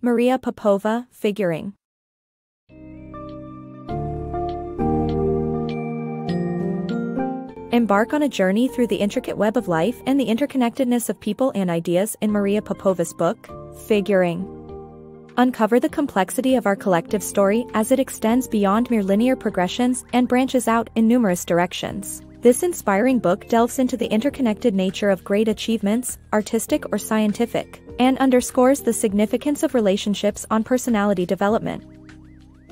Maria Popova, Figuring. Embark on a journey through the intricate web of life and the interconnectedness of people and ideas in Maria Popova's book, Figuring. Uncover the complexity of our collective story as it extends beyond mere linear progressions and branches out in numerous directions. This inspiring book delves into the interconnected nature of great achievements, artistic or scientific, and underscores the significance of relationships on personality development.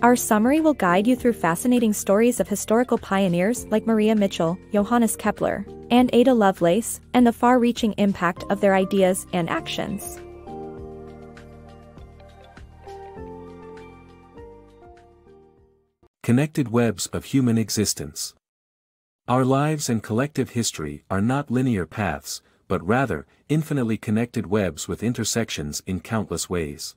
Our summary will guide you through fascinating stories of historical pioneers like Maria Mitchell, Johannes Kepler, and Ada Lovelace, and the far-reaching impact of their ideas and actions. Connected webs of human existence. Our lives and collective history are not linear paths, but rather, infinitely connected webs with intersections in countless ways.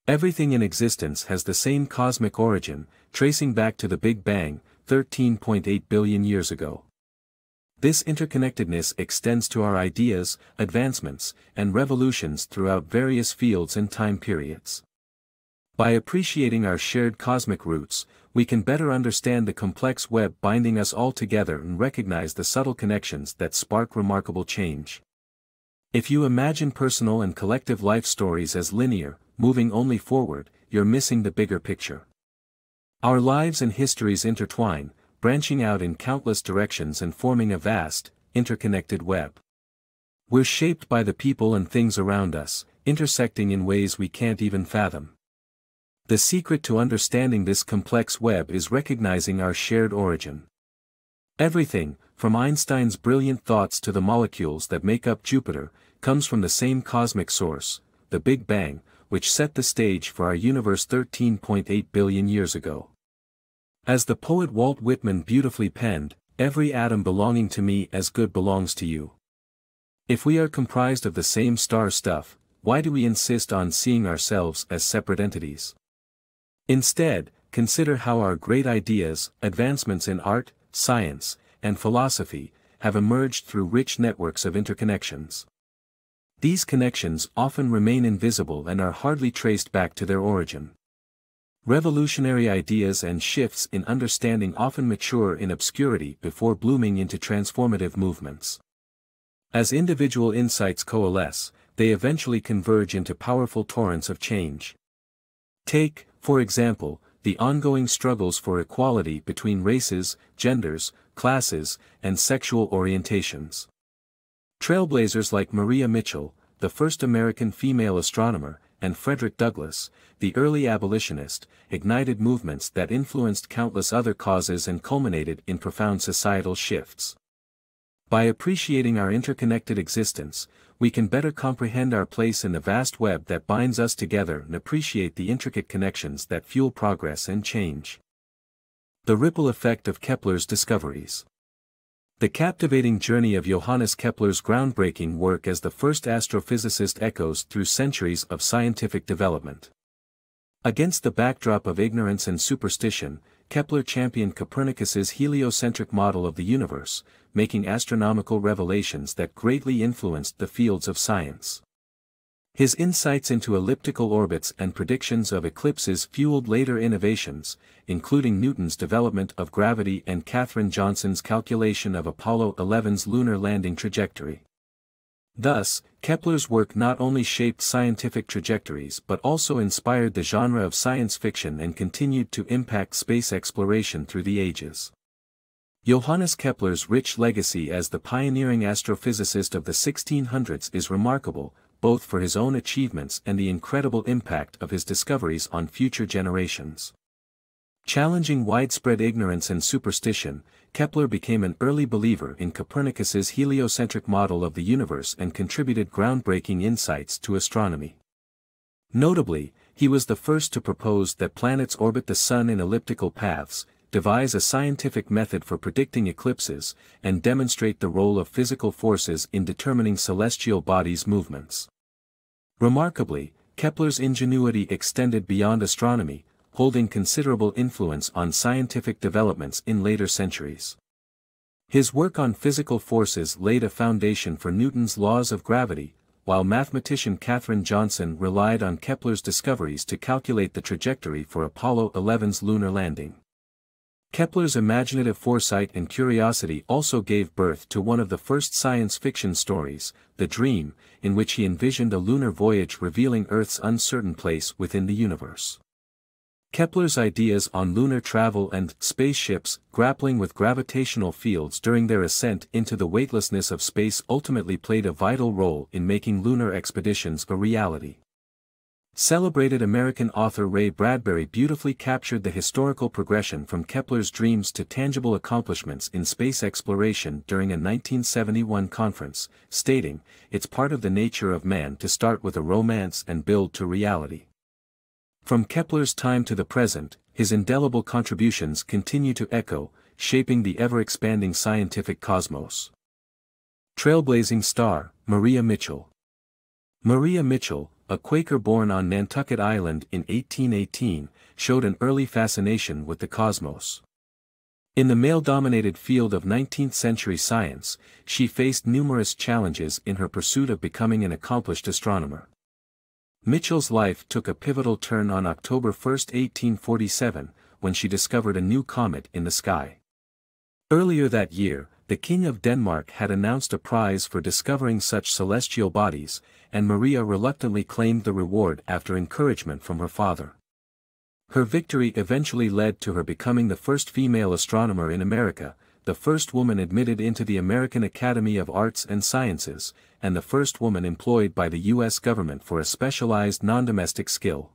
Everything in existence has the same cosmic origin, tracing back to the Big Bang, 13.8 billion years ago. This interconnectedness extends to our ideas, advancements, and revolutions throughout various fields and time periods. By appreciating our shared cosmic roots, we can better understand the complex web binding us all together and recognize the subtle connections that spark remarkable change. If you imagine personal and collective life stories as linear, moving only forward, you're missing the bigger picture. Our lives and histories intertwine, branching out in countless directions and forming a vast, interconnected web. We're shaped by the people and things around us, intersecting in ways we can't even fathom. The secret to understanding this complex web is recognizing our shared origin. Everything, from Einstein's brilliant thoughts to the molecules that make up Jupiter, comes from the same cosmic source, the Big Bang, which set the stage for our universe 13.8 billion years ago. As the poet Walt Whitman beautifully penned, "Every atom belonging to me as good belongs to you." If we are comprised of the same star stuff, why do we insist on seeing ourselves as separate entities? Instead, consider how our great ideas, advancements in art, science, and philosophy, have emerged through rich networks of interconnections. These connections often remain invisible and are hardly traced back to their origin. Revolutionary ideas and shifts in understanding often mature in obscurity before blooming into transformative movements. As individual insights coalesce, they eventually converge into powerful torrents of change. Take, for example, the ongoing struggles for equality between races, genders, classes, and sexual orientations. Trailblazers like Maria Mitchell, the first American female astronomer, and Frederick Douglass, the early abolitionist, ignited movements that influenced countless other causes and culminated in profound societal shifts. By appreciating our interconnected existence, we can better comprehend our place in the vast web that binds us together and appreciate the intricate connections that fuel progress and change. The ripple effect of Kepler's discoveries. The captivating journey of Johannes Kepler's groundbreaking work as the first astrophysicist echoes through centuries of scientific development. Against the backdrop of ignorance and superstition, Kepler championed Copernicus's heliocentric model of the universe, making astronomical revelations that greatly influenced the fields of science. His insights into elliptical orbits and predictions of eclipses fueled later innovations, including Newton's development of gravity and Katherine Johnson's calculation of Apollo 11's lunar landing trajectory. Thus, Kepler's work not only shaped scientific trajectories but also inspired the genre of science fiction and continued to impact space exploration through the ages. Johannes Kepler's rich legacy as the pioneering astrophysicist of the 1600s is remarkable, both for his own achievements and the incredible impact of his discoveries on future generations. Challenging widespread ignorance and superstition, Kepler became an early believer in Copernicus's heliocentric model of the universe and contributed groundbreaking insights to astronomy. Notably, he was the first to propose that planets orbit the Sun in elliptical paths, devise a scientific method for predicting eclipses, and demonstrate the role of physical forces in determining celestial bodies' movements. Remarkably, Kepler's ingenuity extended beyond astronomy, holding considerable influence on scientific developments in later centuries. His work on physical forces laid a foundation for Newton's laws of gravity, while mathematician Katherine Johnson relied on Kepler's discoveries to calculate the trajectory for Apollo 11's lunar landing. Kepler's imaginative foresight and curiosity also gave birth to one of the first science fiction stories, The Dream, in which he envisioned a lunar voyage revealing Earth's uncertain place within the universe. Kepler's ideas on lunar travel and spaceships grappling with gravitational fields during their ascent into the weightlessness of space ultimately played a vital role in making lunar expeditions a reality. Celebrated American author Ray Bradbury beautifully captured the historical progression from Kepler's dreams to tangible accomplishments in space exploration during a 1971 conference, stating, "It's part of the nature of man to start with a romance and build to reality." From Kepler's time to the present, his indelible contributions continue to echo, shaping the ever-expanding scientific cosmos. Trailblazing star, Maria Mitchell. Maria Mitchell, a Quaker born on Nantucket Island in 1818, showed an early fascination with the cosmos. In the male-dominated field of 19th-century science, she faced numerous challenges in her pursuit of becoming an accomplished astronomer. Mitchell's life took a pivotal turn on October 1, 1847, when she discovered a new comet in the sky. Earlier that year, the King of Denmark had announced a prize for discovering such celestial bodies, and Maria reluctantly claimed the reward after encouragement from her father. Her victory eventually led to her becoming the first female astronomer in America, the first woman admitted into the American Academy of Arts and Sciences, and the first woman employed by the U.S. government for a specialized non-domestic skill.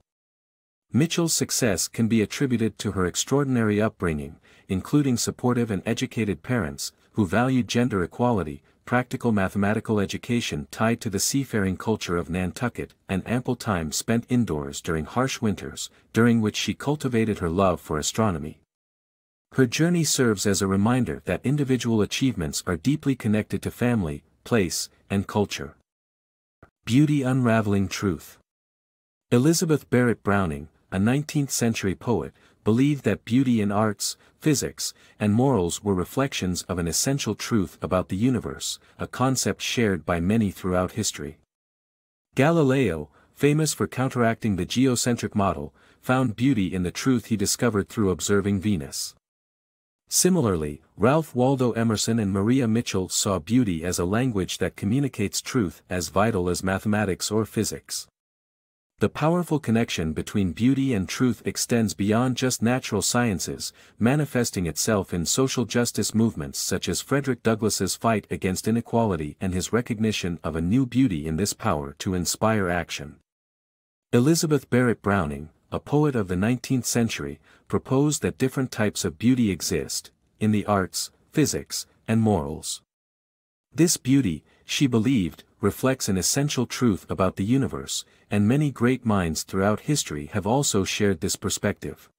Mitchell's success can be attributed to her extraordinary upbringing, including supportive and educated parents, who valued gender equality, practical mathematical education tied to the seafaring culture of Nantucket, and ample time spent indoors during harsh winters, during which she cultivated her love for astronomy. Her journey serves as a reminder that individual achievements are deeply connected to family, place, and culture. Beauty unraveling truth. Elizabeth Barrett Browning, a 19th-century poet, believed that beauty in arts, physics, and morals were reflections of an essential truth about the universe, a concept shared by many throughout history. Galileo, famous for counteracting the geocentric model, found beauty in the truth he discovered through observing Venus. Similarly, Ralph Waldo Emerson and Maria Mitchell saw beauty as a language that communicates truth as vital as mathematics or physics. The powerful connection between beauty and truth extends beyond just natural sciences, manifesting itself in social justice movements such as Frederick Douglass's fight against inequality and his recognition of a new beauty in this power to inspire action. Elizabeth Barrett Browning, a poet of the 19th century, proposed that different types of beauty exist, in the arts, physics, and morals. This beauty, she believed, reflects an essential truth about the universe, and many great minds throughout history have also shared this perspective.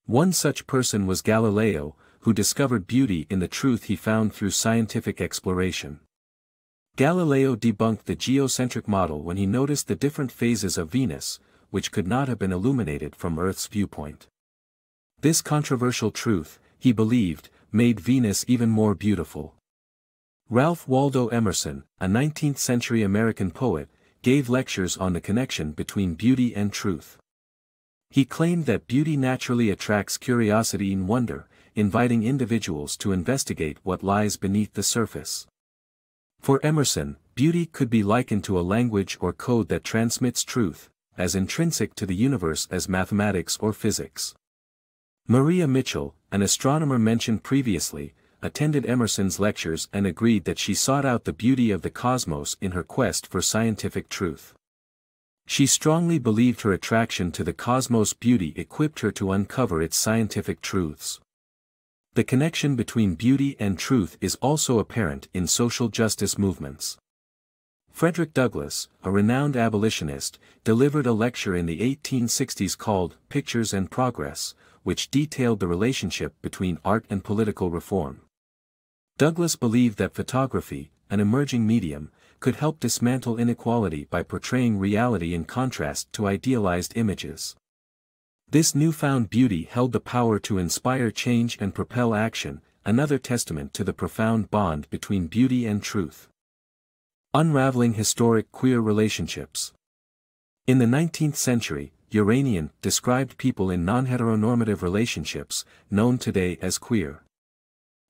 One such person was Galileo, who discovered beauty in the truth he found through scientific exploration. Galileo debunked the geocentric model when he noticed the different phases of Venus, which could not have been illuminated from Earth's viewpoint. This controversial truth, he believed, made Venus even more beautiful. Ralph Waldo Emerson, a 19th-century American poet, gave lectures on the connection between beauty and truth. He claimed that beauty naturally attracts curiosity and wonder, inviting individuals to investigate what lies beneath the surface. For Emerson, beauty could be likened to a language or code that transmits truth, as intrinsic to the universe as mathematics or physics. Maria Mitchell, an astronomer mentioned previously, attended Emerson's lectures and agreed that she sought out the beauty of the cosmos in her quest for scientific truth. She strongly believed her attraction to the cosmos' beauty equipped her to uncover its scientific truths. The connection between beauty and truth is also apparent in social justice movements. Frederick Douglass, a renowned abolitionist, delivered a lecture in the 1860s called Pictures and Progress, which detailed the relationship between art and political reform. Douglass believed that photography, an emerging medium, could help dismantle inequality by portraying reality in contrast to idealized images. This newfound beauty held the power to inspire change and propel action, another testament to the profound bond between beauty and truth. Unraveling historic queer relationships. In the 19th century, Uranian described people in non-heteronormative relationships, known today as queer.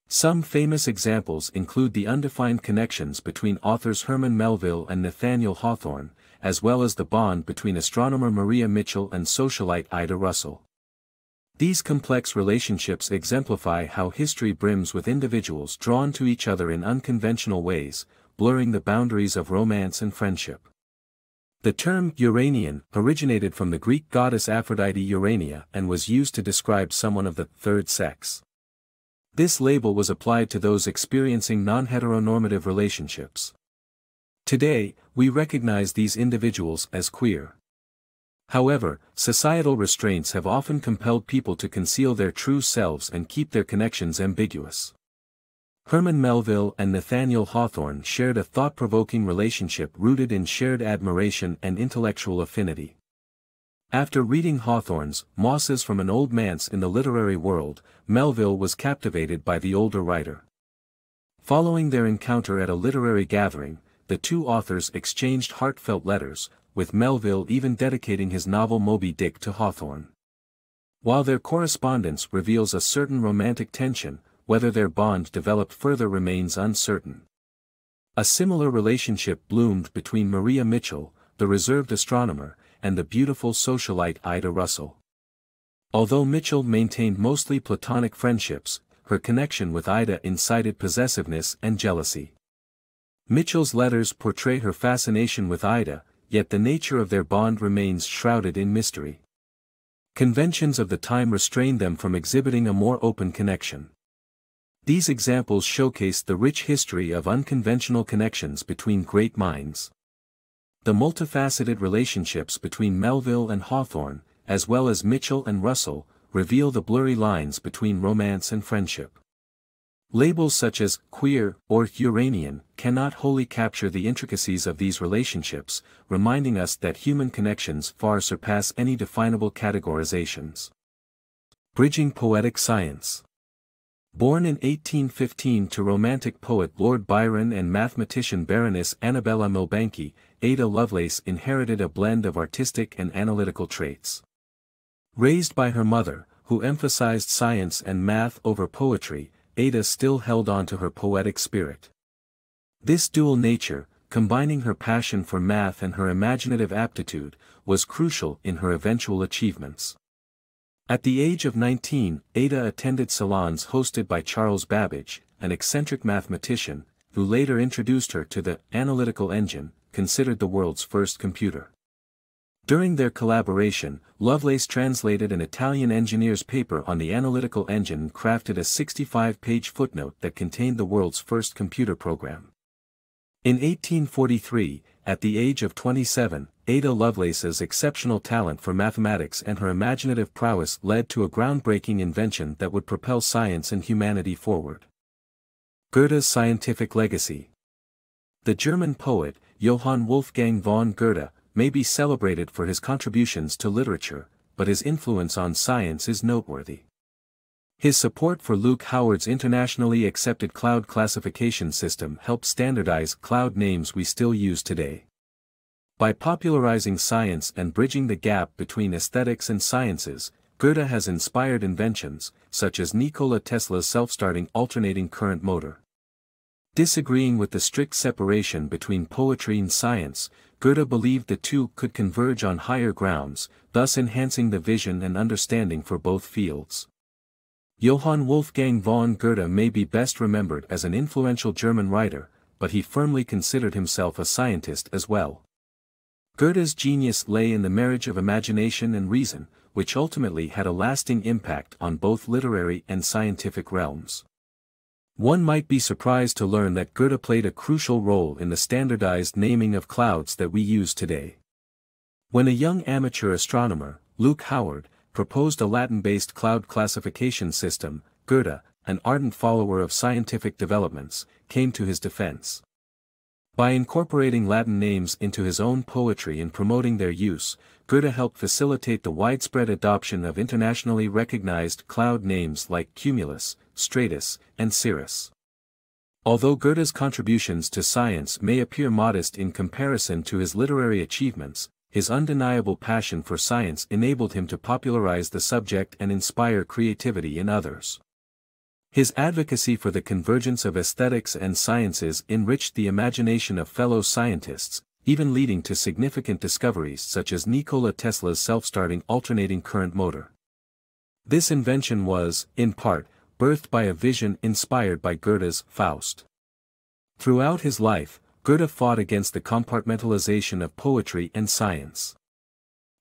Some famous examples include the undefined connections between authors Herman Melville and Nathaniel Hawthorne, as well as the bond between astronomer Maria Mitchell and socialite Ida Russell. These complex relationships exemplify how history brims with individuals drawn to each other in unconventional ways, blurring the boundaries of romance and friendship. The term Uranian originated from the Greek goddess Aphrodite Urania and was used to describe someone of the third sex. This label was applied to those experiencing non-heteronormative relationships. Today, we recognize these individuals as queer. However, societal restraints have often compelled people to conceal their true selves and keep their connections ambiguous. Herman Melville and Nathaniel Hawthorne shared a thought-provoking relationship rooted in shared admiration and intellectual affinity. After reading Hawthorne's Mosses from an Old Manse in the literary world, Melville was captivated by the older writer. Following their encounter at a literary gathering, the two authors exchanged heartfelt letters, with Melville even dedicating his novel Moby Dick to Hawthorne. While their correspondence reveals a certain romantic tension, whether their bond developed further remains uncertain. A similar relationship bloomed between Maria Mitchell, the reserved astronomer, and the beautiful socialite Ida Russell. Although Mitchell maintained mostly platonic friendships, her connection with Ida incited possessiveness and jealousy. Mitchell's letters portray her fascination with Ida, yet the nature of their bond remains shrouded in mystery. Conventions of the time restrained them from exhibiting a more open connection. These examples showcase the rich history of unconventional connections between great minds. The multifaceted relationships between Melville and Hawthorne, as well as Mitchell and Russell, reveal the blurry lines between romance and friendship. Labels such as queer or Uranian cannot wholly capture the intricacies of these relationships, reminding us that human connections far surpass any definable categorizations. Bridging poetic science. Born in 1815 to Romantic poet Lord Byron and mathematician Baroness Annabella Milbanke, Ada Lovelace inherited a blend of artistic and analytical traits. Raised by her mother, who emphasized science and math over poetry, Ada still held on to her poetic spirit. This dual nature, combining her passion for math and her imaginative aptitude, was crucial in her eventual achievements. At the age of 19, Ada attended salons hosted by Charles Babbage, an eccentric mathematician, who later introduced her to the analytical engine, considered the world's first computer. During their collaboration, Lovelace translated an Italian engineer's paper on the analytical engine and crafted a 65-page footnote that contained the world's first computer program. In 1843, at the age of 27, Ada Lovelace's exceptional talent for mathematics and her imaginative prowess led to a groundbreaking invention that would propel science and humanity forward. Goethe's scientific legacy. The German poet, Johann Wolfgang von Goethe, may be celebrated for his contributions to literature, but his influence on science is noteworthy. His support for Luke Howard's internationally accepted cloud classification system helped standardize cloud names we still use today. By popularizing science and bridging the gap between aesthetics and sciences, Goethe has inspired inventions, such as Nikola Tesla's self-starting alternating current motor. Disagreeing with the strict separation between poetry and science, Goethe believed the two could converge on higher grounds, thus enhancing the vision and understanding for both fields. Johann Wolfgang von Goethe may be best remembered as an influential German writer, but he firmly considered himself a scientist as well. Goethe's genius lay in the marriage of imagination and reason, which ultimately had a lasting impact on both literary and scientific realms. One might be surprised to learn that Goethe played a crucial role in the standardized naming of clouds that we use today. When a young amateur astronomer, Luke Howard, proposed a Latin-based cloud classification system, Goethe, an ardent follower of scientific developments, came to his defense. By incorporating Latin names into his own poetry and promoting their use, Goethe helped facilitate the widespread adoption of internationally recognized cloud names like cumulus, stratus, and cirrus. Although Goethe's contributions to science may appear modest in comparison to his literary achievements, his undeniable passion for science enabled him to popularize the subject and inspire creativity in others. His advocacy for the convergence of aesthetics and sciences enriched the imagination of fellow scientists, even leading to significant discoveries such as Nikola Tesla's self-starting alternating current motor. This invention was, in part, birthed by a vision inspired by Goethe's Faust. Throughout his life, Goethe fought against the compartmentalization of poetry and science.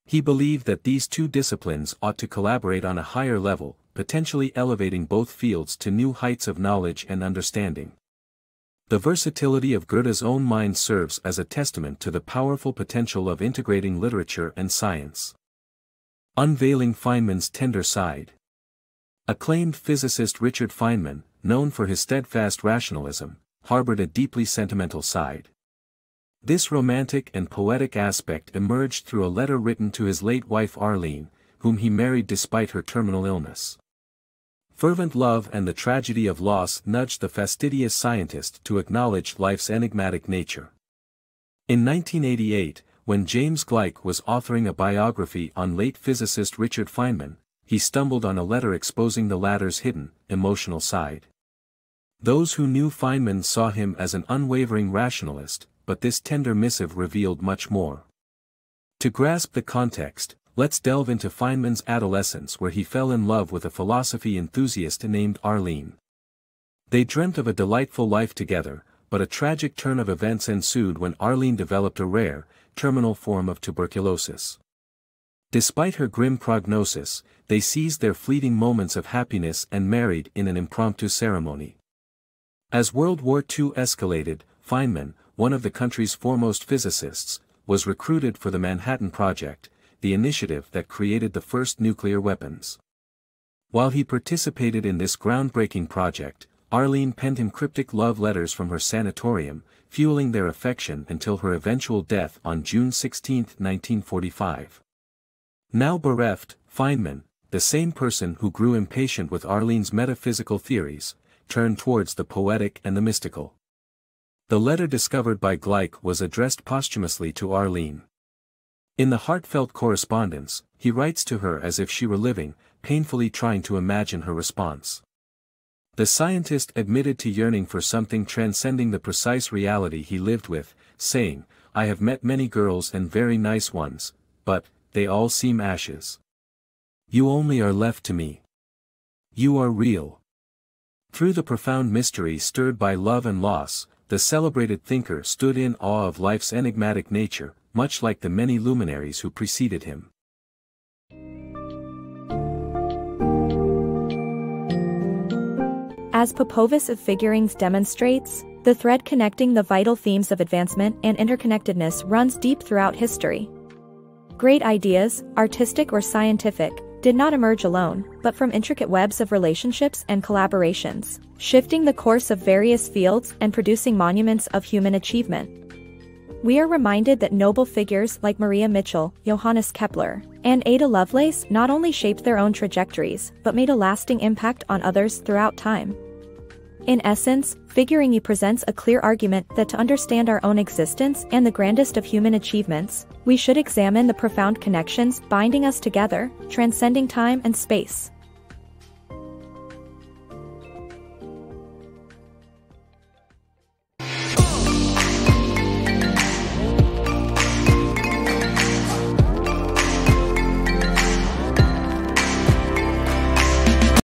He believed that these two disciplines ought to collaborate on a higher level, potentially elevating both fields to new heights of knowledge and understanding. The versatility of Goethe's own mind serves as a testament to the powerful potential of integrating literature and science. Unveiling Feynman's tender side. Acclaimed physicist Richard Feynman, known for his steadfast rationalism, harbored a deeply sentimental side. This romantic and poetic aspect emerged through a letter written to his late wife Arlene, whom he married despite her terminal illness. Fervent love and the tragedy of loss nudged the fastidious scientist to acknowledge life's enigmatic nature. In 1988, when James Gleick was authoring a biography on late physicist Richard Feynman, he stumbled on a letter exposing the latter's hidden, emotional side. Those who knew Feynman saw him as an unwavering rationalist, but this tender missive revealed much more. To grasp the context, let's delve into Feynman's adolescence where he fell in love with a philosophy enthusiast named Arlene. They dreamt of a delightful life together, but a tragic turn of events ensued when Arlene developed a rare, terminal form of tuberculosis. Despite her grim prognosis, they seized their fleeting moments of happiness and married in an impromptu ceremony. As World War II escalated, Feynman, one of the country's foremost physicists, was recruited for the Manhattan Project, the initiative that created the first nuclear weapons. While he participated in this groundbreaking project, Arlene penned him cryptic love letters from her sanatorium, fueling their affection until her eventual death on June 16, 1945. Now bereft, Feynman, the same person who grew impatient with Arlene's metaphysical theories, turned towards the poetic and the mystical. The letter discovered by Gleick was addressed posthumously to Arlene. In the heartfelt correspondence, he writes to her as if she were living, painfully trying to imagine her response. The scientist admitted to yearning for something transcending the precise reality he lived with, saying, "I have met many girls and very nice ones, but they all seem ashes. You only are left to me. You are real." Through the profound mystery stirred by love and loss, the celebrated thinker stood in awe of life's enigmatic nature, much like the many luminaries who preceded him. As Popova's of Figurings demonstrates, the thread connecting the vital themes of advancement and interconnectedness runs deep throughout history. Great ideas, artistic or scientific, did not emerge alone, but from intricate webs of relationships and collaborations, shifting the course of various fields and producing monuments of human achievement. We are reminded that noble figures like Maria Mitchell, Johannes Kepler, and Ada Lovelace not only shaped their own trajectories, but made a lasting impact on others throughout time. In essence, Figuring presents a clear argument that to understand our own existence and the grandest of human achievements, we should examine the profound connections binding us together, transcending time and space.